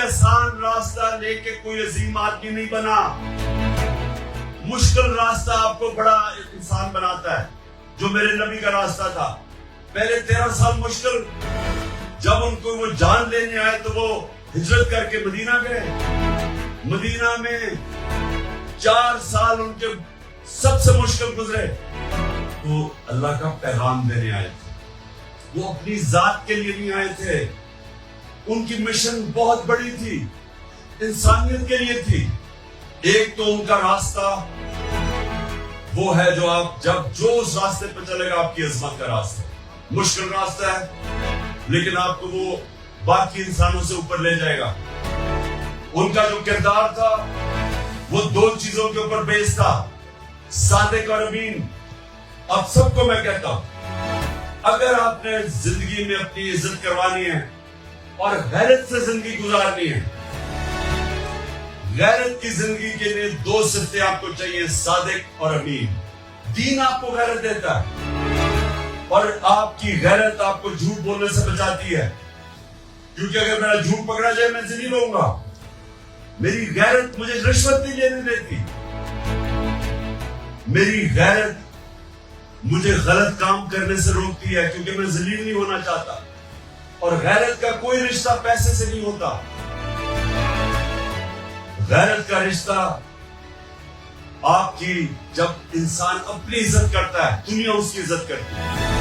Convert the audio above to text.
آسان راستہ لے کے کوئی عظیم آدمی نہیں بنا. مشکل راستہ آپ کو بڑا انسان بناتا ہے. جو میرے نبی کا راستہ تھا، پہلے 13 سال مشکل. جب ان کو وہ جان لینے آئے تو وہ ہجرت کر کے مدینہ گئے. مدینہ میں 4 سال ان کے سب سے مشکل گزرے. تو اللہ کا پیغام دینے آئے تھے. وہ اپنی ذات کے لیے نہیں آئے تھے. ان کی مشن بہت بڑی تھی، انسانیت کے لیے تھی. ایک تو ان کا راستہ وہ ہے جو آپ جو اس راستے پہ چلے گا آپ کی عظمت کا راستہ. مشکل راستہ ہے لیکن آپ کو وہ باقی انسانوں سے اوپر لے جائے گا. ان کا جو کردار تھا وہ 2 چیزوں کے اوپر بیس تھا، صادق اور امین. اب سب کو میں کہتا ہوں، اگر آپ نے زندگی میں اپنی عزت کروانی ہے اور غیرت سے زندگی گزارنی ہے، غیرت کی زندگی کے لیے 2 صفتیں آپ کو چاہیے، صادق اور امین. دین آپ کو غیرت دیتا ہے اور آپ کی غیرت آپ کو جھوٹ بولنے سے بچاتی ہے. کیونکہ اگر میرا جھوٹ پکڑا جائے میں ذلیل ہوں گا. میری غیرت مجھے رشوت نہیں لینے دیتی. میری غیرت مجھے غلط کام کرنے سے روکتی ہے کیونکہ میں ذلیل نہیں ہونا چاہتا. اور غیرت کا کوئی رشتہ پیسے سے نہیں ہوتا. غیرت کا رشتہ آپ کی، جب انسان اپنی عزت کرتا ہے دنیا اس کی عزت کرتی ہے.